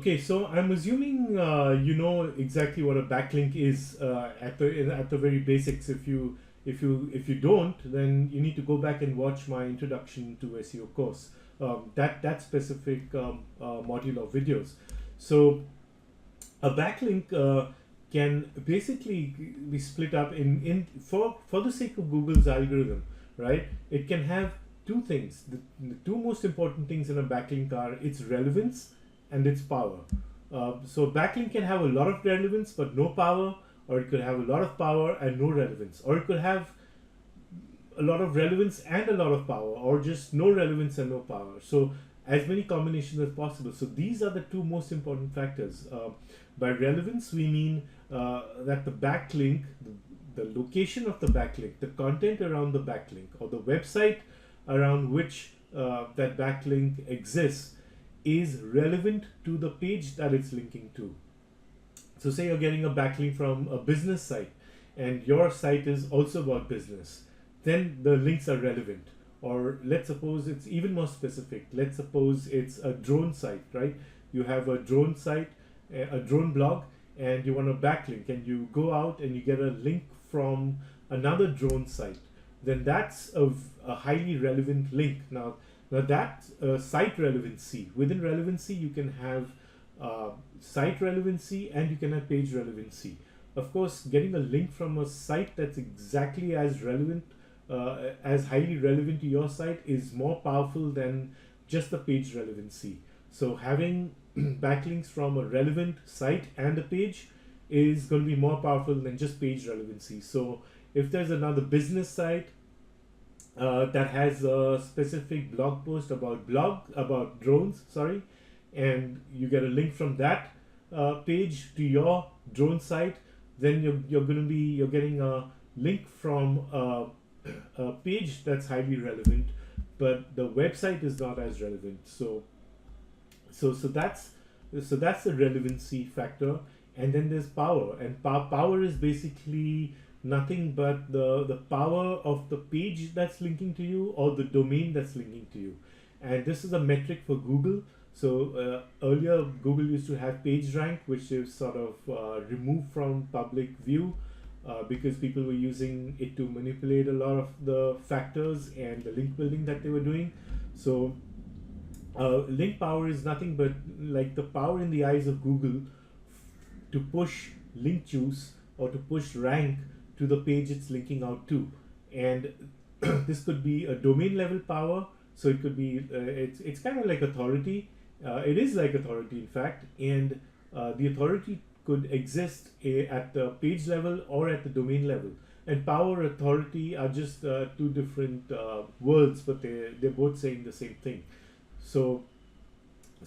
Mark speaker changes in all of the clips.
Speaker 1: Okay, so I'm assuming you know exactly what a backlink is at the very basics. If you don't, then you need to go back and watch my introduction to SEO course. That specific module of videos. So a backlink can basically be split up in for the sake of Google's algorithm, right? It can have two things. The two most important things in a backlink are its relevance and its power. So backlink can have a lot of relevance but no power, or it could have a lot of power and no relevance, or it could have a lot of relevance and a lot of power, or just no relevance and no power. So as many combinations as possible. So these are the two most important factors. By relevance, we mean that the backlink, the location of the backlink, the content around the backlink, or the website around which that backlink exists, is relevant to the page that it's linking to. So say you're getting a backlink from a business site and your site is also about business, then the links are relevant. Or let's suppose it's even more specific. Let's suppose it's a drone site, right? You have a drone site, a drone blog, and you want a backlink, and you go out and you get a link from another drone site. Then that's a highly relevant link. Now that site relevancy. Within relevancy, you can have site relevancy and you can have page relevancy. Of course, getting a link from a site that's exactly as relevant, as highly relevant to your site, is more powerful than just the page relevancy. So having backlinks from a relevant site and a page is going to be more powerful than just page relevancy. So if there's another business site that has a specific blog post about drones, sorry, and you get a link from that page to your drone site, then you're getting a link from a page that's highly relevant, but the website is not as relevant. So that's the relevancy factor. And then there's power, and power is basically nothing but the power of the page that's linking to you, or the domain that's linking to you. And this is a metric for Google. So earlier Google used to have page rank, which is sort of removed from public view because people were using it to manipulate a lot of the factors and the link building that they were doing. So link power is nothing but like the power in the eyes of Google to push link juice or to push rank to the page it's linking out to. And this could be a domain level power. So it could be it's kind of like authority. It is like authority, in fact, and the authority could exist at the page level or at the domain level. And power, authority are just two different words, but they're both saying the same thing. So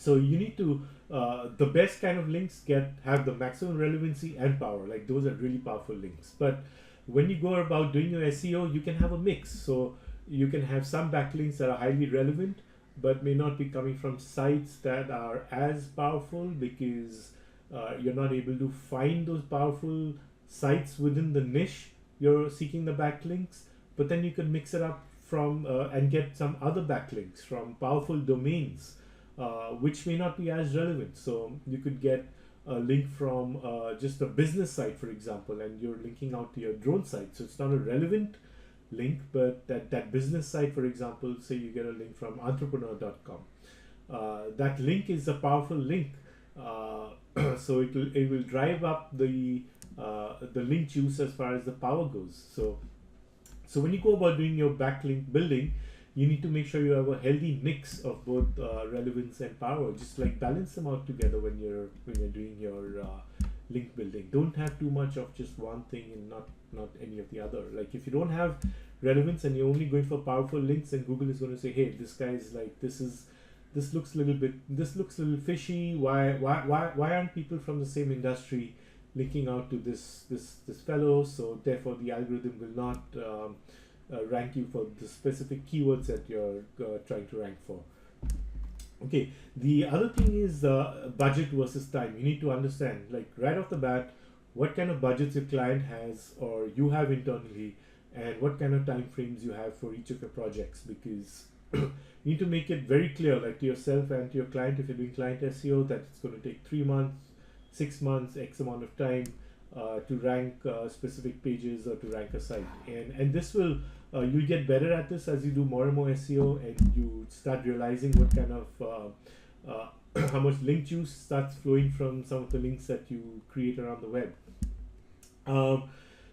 Speaker 1: you need to the best kind of links have the maximum relevancy and power. Like those are really powerful links. But when you go about doing your SEO, you can have a mix. So you can have some backlinks that are highly relevant but may not be coming from sites that are as powerful, because you're not able to find those powerful sites within the niche you're seeking the backlinks. But then you can mix it up from and get some other backlinks from powerful domains which may not be as relevant. So you could get a link from just a business site, for example, and you're linking out to your drone site. So it's not a relevant link, but that business site, for example, say you get a link from entrepreneur.com. That link is a powerful link. So it will drive up the link juice as far as the power goes. So when you go about doing your backlink building, you need to make sure you have a healthy mix of both relevance and power. Just like balance them out together when you're doing your link building. Don't have too much of just one thing and not any of the other. Like if you don't have relevance and you're only going for powerful links, then Google is going to say, hey, this guy is like, this looks a little fishy. Why aren't people from the same industry linking out to this fellow? So therefore the algorithm will not rank you for the specific keywords that you're trying to rank for. Okay, the other thing is budget versus time. You need to understand, like right off the bat, what kind of budgets your client has or you have internally, and what kind of time frames you have for each of your projects. Because you need to make it very clear, like to yourself and to your client, if you're doing client SEO, that it's going to take 3 months, 6 months, X amount of time to rank specific pages or to rank a site. And this will, you'll get better at this as you do more and more SEO, and you start realizing what kind of how much link juice starts flowing from some of the links that you create around the web.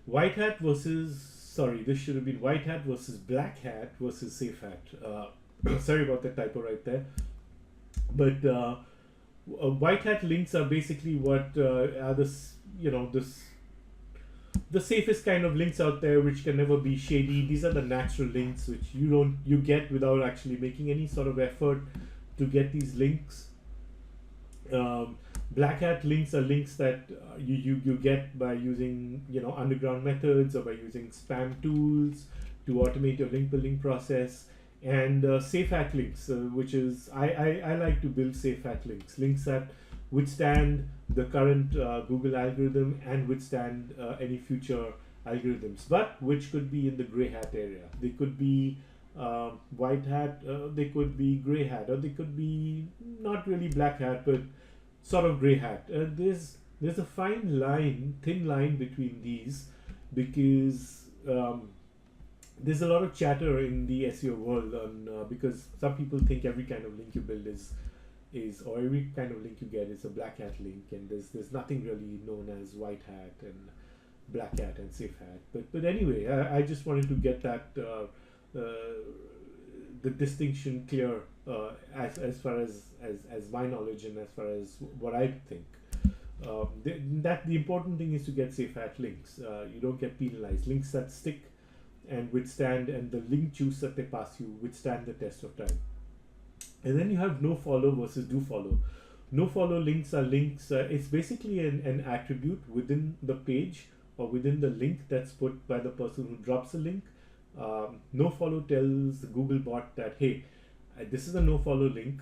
Speaker 1: Whitehat versus, sorry, this should have been Whitehat versus Blackhat versus Safehat. Sorry about the typo right there. But Whitehat links are basically what are this, the safest kind of links out there, which can never be shady. These are the natural links which you get without actually making any sort of effort to get these links. Black hat links are links that you get by using underground methods or by using spam tools to automate your link building process. And Safehat links, which is I like to build Safehat links that withstand the current Google algorithm and withstand any future algorithms, but which could be in the gray hat area. They could be white hat, they could be gray hat, or they could be not really black hat, but sort of gray hat. There's a thin line between these, because there's a lot of chatter in the SEO world on because some people think every kind of link you build is or every kind of link you get is a black hat link, and there's nothing really known as white hat and black hat and safe hat. But anyway, I just wanted to get that the distinction clear as far as my knowledge and as far as what I think. The important thing is to get safe hat links. You don't get penalized. Links that stick and withstand, and the link juice that they pass you withstand the test of time. And then you have no follow versus do follow. No follow links are links, it's basically an attribute within the page or within the link that's put by the person who drops a link. No follow tells the Google bot that, hey, this is a no follow link,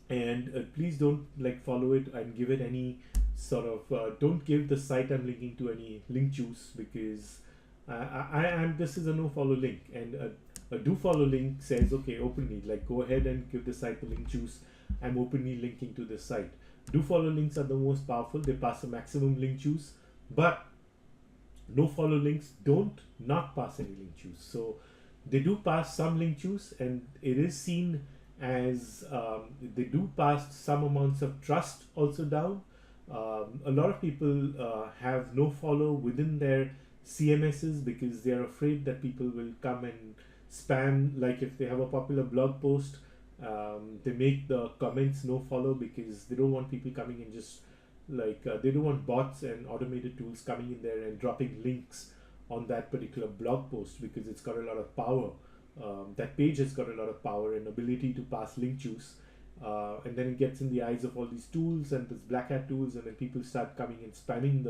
Speaker 1: and please don't follow it and give it any sort of don't give the site I'm linking to any link juice, because this is a no follow link. And a do follow link says, okay, openly, go ahead and give the site the link juice. I'm openly linking to this site. Do follow links are the most powerful. They pass a maximum link juice, but no follow links don't not pass any link juice. So they do pass some link juice, and it is seen as they do pass some amounts of trust also down. A lot of people have no follow within their CMSs because they are afraid that people will come and spam. Like if they have a popular blog post, they make the comments no follow because they don't want people coming and just they don't want bots and automated tools coming in there and dropping links on that particular blog post, because it's got a lot of power. That page has got a lot of power and ability to pass link juice, and then it gets in the eyes of all these tools and these black hat tools, and then people start coming and spamming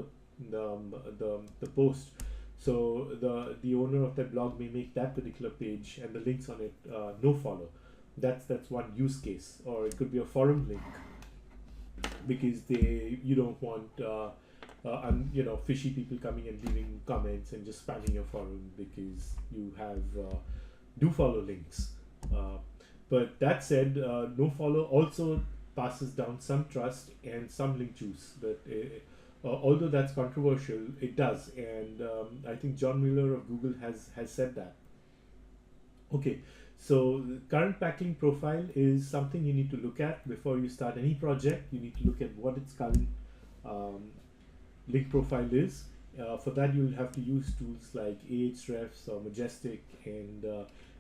Speaker 1: the post. So the owner of that blog may make that particular page and the links on it no follow. That's one use case. Or it could be a forum link, because you don't want fishy people coming and leaving comments and just spamming your forum because you have do follow links. But that said, no follow also passes down some trust and some link juice. But although that's controversial, it does. And I think John Mueller of Google has said that. Okay, so the current backlink profile is something you need to look at before you start any project. You need to look at what its current link profile is. For that, you'll have to use tools like Ahrefs or Majestic, and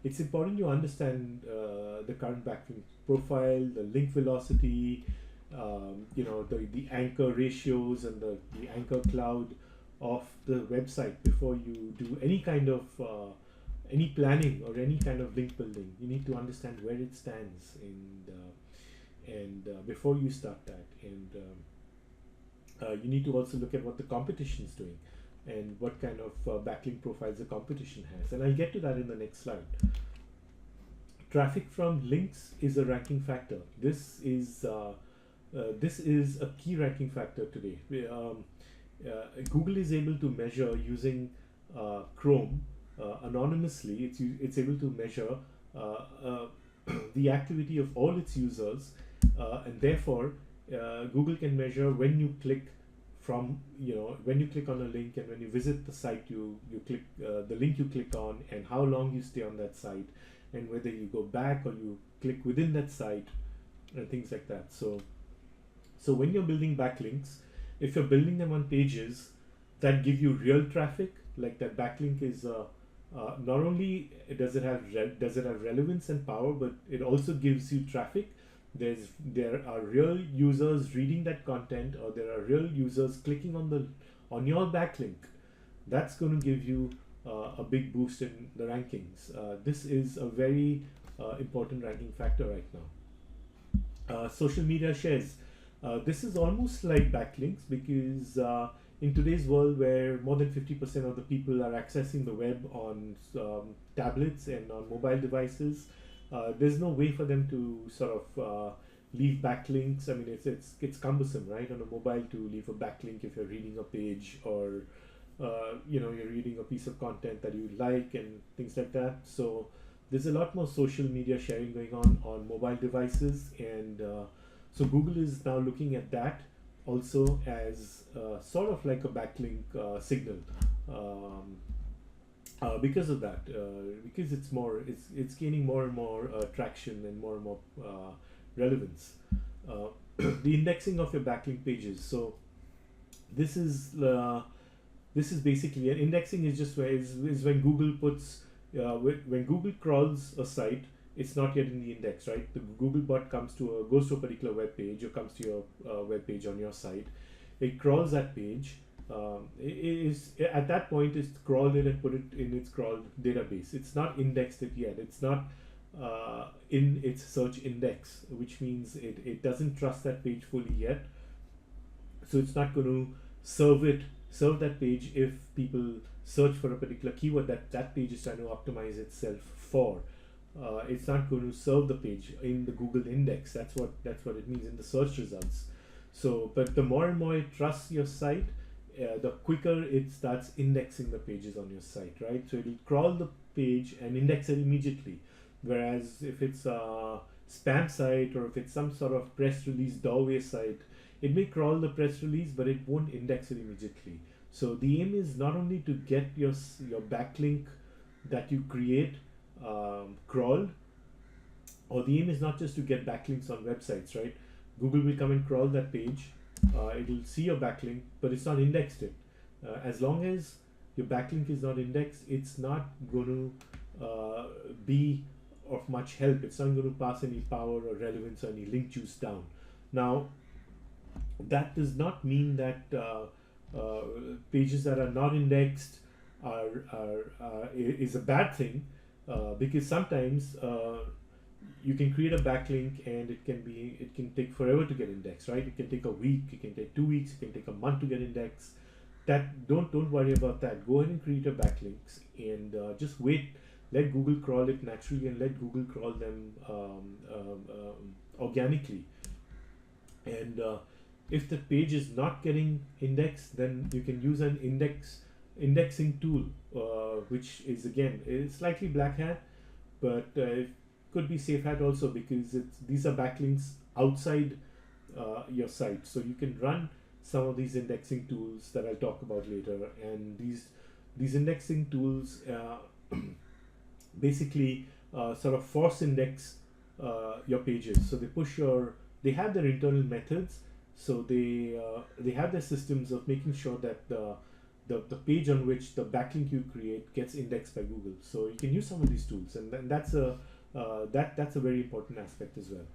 Speaker 1: it's important you understand the current backlink profile, the link velocity, the anchor ratios and the anchor cloud of the website before you do any kind of any planning or any kind of link building. You need to understand where it stands, and before you start that, and you need to also look at what the competition is doing and what kind of backlink profiles the competition has. And I'll get to that in the next slide. Traffic from links is a ranking factor. This is a key ranking factor today. Google is able to measure using Chrome anonymously. It's able to measure the activity of all its users, and therefore Google can measure when you click from, when you click on a link, and when you visit the site, you click the link you click on, and how long you stay on that site, and whether you go back or you click within that site, and things like that. So when you're building backlinks, if you're building them on pages that give you real traffic, like that backlink is not only does it have relevance and power, but it also gives you traffic. There are real users reading that content, or there are real users clicking on your backlink. That's going to give you a big boost in the rankings. This is a very important ranking factor right now. Social media shares. This is almost like backlinks, because in today's world, where more than 50% of the people are accessing the web on tablets and on mobile devices, there's no way for them to sort of leave backlinks. I mean, it's cumbersome, right, on a mobile to leave a backlink if you're reading a page, or you're reading a piece of content that you like and things like that. So there's a lot more social media sharing going on mobile devices, and so Google is now looking at that also as sort of like a backlink signal, because of that, because it's gaining more and more traction and more relevance. The indexing of your backlink pages. So this is basically, an indexing is just is when Google puts when Google crawls a site, it's not yet in the index, right? The Google bot goes to a particular web page, or comes to your web page on your site. It crawls that page. At that point, it's crawled it and put it in its crawled database. It's not indexed it yet. It's not in its search index, which means it doesn't trust that page fully yet. So it's not going to serve that page if people search for a particular keyword that page is trying to optimize itself for. It's not going to serve the page in the Google index. That's what it means in the search results. So, but the more and more it trusts your site, the quicker it starts indexing the pages on your site, right? So it'll crawl the page and index it immediately. Whereas if it's a spam site, or if it's some sort of press release doorway site, it may crawl the press release, but it won't index it immediately. So the aim is not only to get your backlink that you create crawled, or the aim is not just to get backlinks on websites, right? Google will come and crawl that page. It'll see your backlink, but it's not indexed it. As long as your backlink is not indexed, it's not going to be of much help. It's not going to pass any power or relevance or any link juice down. Now, that does not mean that pages that are not indexed is a bad thing, because sometimes you can create a backlink and it can take forever to get indexed, right? It can take a week, it can take 2 weeks, it can take a month to get indexed. Don't worry about that. Go ahead and create your backlinks, and just wait. Let Google crawl it naturally, and let Google crawl them organically. And if the page is not getting indexed, then you can use an indexing tool, which is again slightly black hat, but it could be Safehat also, because these are backlinks outside your site. So you can run some of these indexing tools that I'll talk about later, and these indexing tools basically sort of force index your pages. So they have their internal methods. So they have their systems of making sure that the page on which the backlink you create gets indexed by Google. So you can use some of these tools, and that's a very important aspect as well.